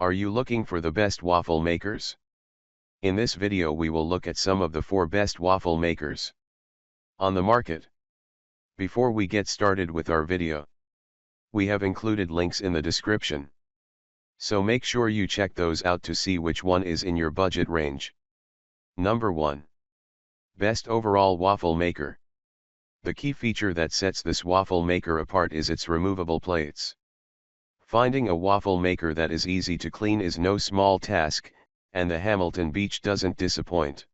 Are you looking for the best waffle makers? In this video we will look at some of the 4 best waffle makers on the market. Before we get started with our video, we have included links in the description, so make sure you check those out to see which one is in your budget range. Number 1. Best overall waffle maker. The key feature that sets this waffle maker apart is its removable plates. Finding a waffle maker that is easy to clean is no small task, and the Hamilton Beach doesn't disappoint.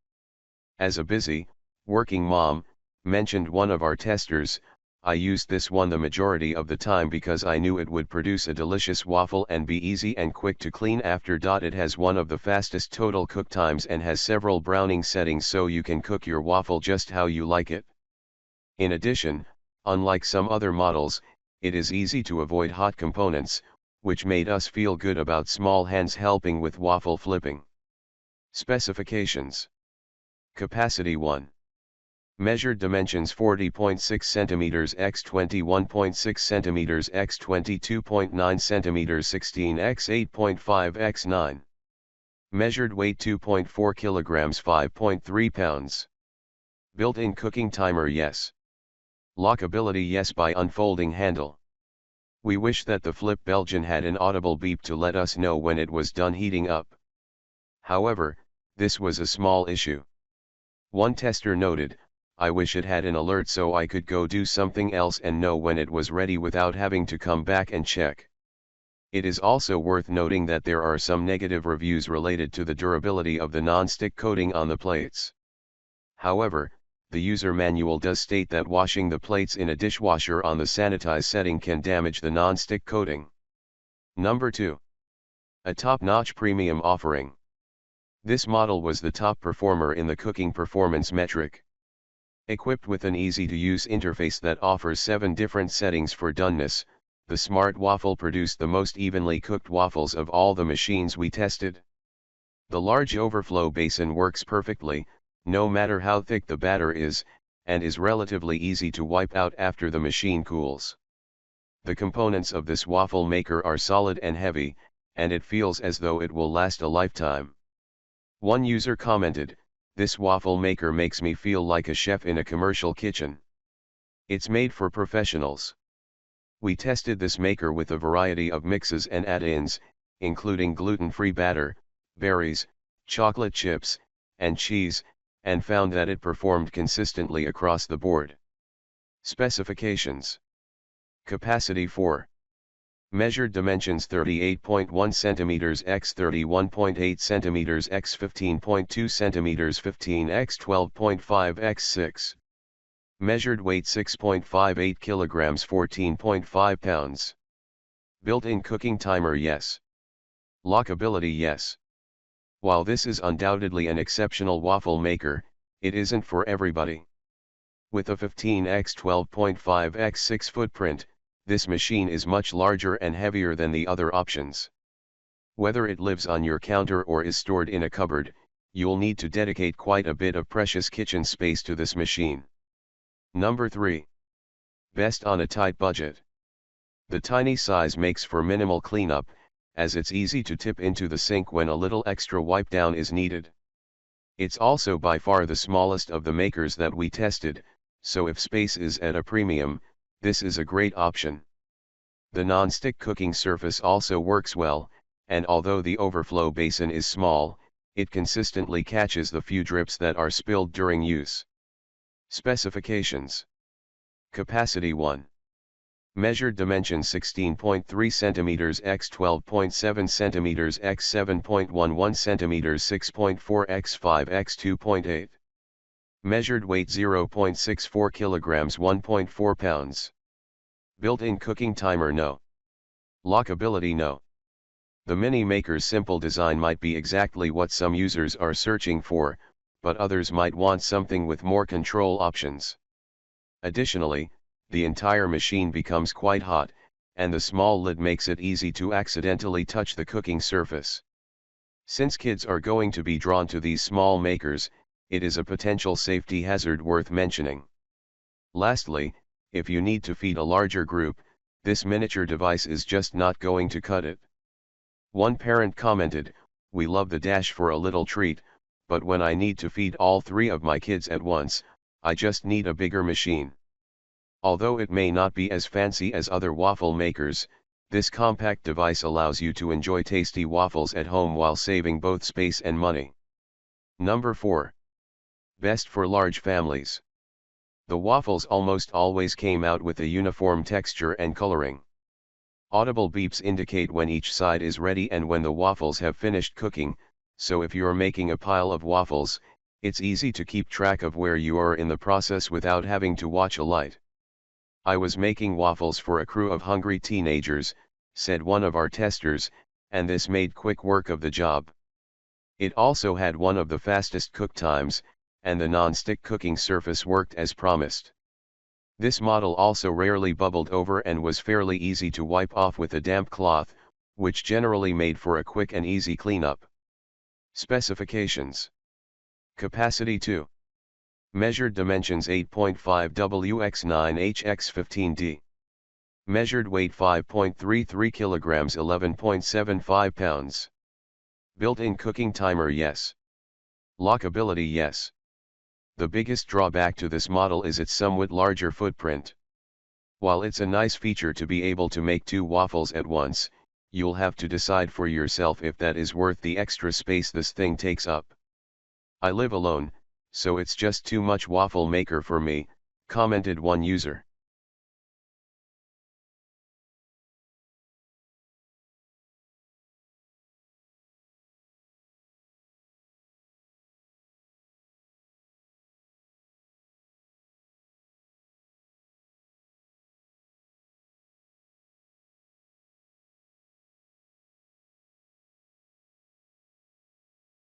As a busy, working mom, mentioned one of our testers, I used this one the majority of the time because I knew it would produce a delicious waffle and be easy and quick to clean after. It has one of the fastest total cook times and has several browning settings so you can cook your waffle just how you like it. In addition, unlike some other models, it is easy to avoid hot components, which made us feel good about small hands helping with waffle flipping. Specifications. Capacity 1. Measured dimensions 40.6 cm x 21.6 cm x 22.9 cm 16 x 8.5 x 9. Measured weight 2.4 kg 5.3 pounds. Built-in cooking timer yes. Lockability yes by unfolding handle. We wish that the Flip Belgian had an audible beep to let us know when it was done heating up. However, this was a small issue. One tester noted, "I wish it had an alert so I could go do something else and know when it was ready without having to come back and check." It is also worth noting that there are some negative reviews related to the durability of the non-stick coating on the plates. However, the user manual does state that washing the plates in a dishwasher on the sanitize setting can damage the non-stick coating. Number 2. A top-notch premium offering. This model was the top performer in the cooking performance metric. Equipped with an easy-to-use interface that offers 7 different settings for doneness, the Smart Waffle produced the most evenly cooked waffles of all the machines we tested. The large overflow basin works perfectly, no matter how thick the batter is, and is relatively easy to wipe out after the machine cools. The components of this waffle maker are solid and heavy, and it feels as though it will last a lifetime. One user commented, "This waffle maker makes me feel like a chef in a commercial kitchen. It's made for professionals." We tested this maker with a variety of mixes and add-ins, including gluten-free batter, berries, chocolate chips, and cheese, and found that it performed consistently across the board. Specifications. Capacity 4. Measured dimensions 38.1 cm x 31.8 cm x 15.2 cm 15 x 12.5 x 6. Measured weight 6.58 kg 14.5 pounds. Built-in cooking timer yes. Lockability yes. While this is undoubtedly an exceptional waffle maker, it isn't for everybody. With a 15 x 12.5 x 6 footprint, this machine is much larger and heavier than the other options. Whether it lives on your counter or is stored in a cupboard, you'll need to dedicate quite a bit of precious kitchen space to this machine. Number 3. Best on a tight budget. The tiny size makes for minimal cleanup, as it's easy to tip into the sink when a little extra wipe down is needed. It's also by far the smallest of the makers that we tested, so if space is at a premium, this is a great option. The non-stick cooking surface also works well, and although the overflow basin is small, it consistently catches the few drips that are spilled during use. Specifications. Capacity 1. Measured dimensions 16.3 cm x 12.7 cm x 7.11 cm 6.4 x 5 x 2.8. Measured weight 0.64 kg 1.4 pounds. Built-in cooking timer no. Lockability no. The Mini Maker's simple design might be exactly what some users are searching for, but others might want something with more control options. Additionally, the entire machine becomes quite hot, and the small lid makes it easy to accidentally touch the cooking surface. Since kids are going to be drawn to these small makers, it is a potential safety hazard worth mentioning. Lastly, if you need to feed a larger group, this miniature device is just not going to cut it. One parent commented, "We love the dash for a little treat, but when I need to feed all 3 of my kids at once, I just need a bigger machine." Although it may not be as fancy as other waffle makers, this compact device allows you to enjoy tasty waffles at home while saving both space and money. Number 4. Best for large families. The waffles almost always came out with a uniform texture and coloring. Audible beeps indicate when each side is ready and when the waffles have finished cooking, so if you're making a pile of waffles, it's easy to keep track of where you are in the process without having to watch a light. "I was making waffles for a crew of hungry teenagers," said one of our testers, "and this made quick work of the job." It also had one of the fastest cook times, and the non-stick cooking surface worked as promised. This model also rarely bubbled over and was fairly easy to wipe off with a damp cloth, which generally made for a quick and easy cleanup. Specifications. Capacity 2. Measured dimensions 8.5 W x 9 H x 15D. Measured weight 5.33 kilograms 11.75 pounds. Built-in cooking timer yes. Lockability yes. The biggest drawback to this model is its somewhat larger footprint. While it's a nice feature to be able to make 2 waffles at once, you'll have to decide for yourself if that is worth the extra space this thing takes up. "I live alone, so it's just too much waffle maker for me," commented one user.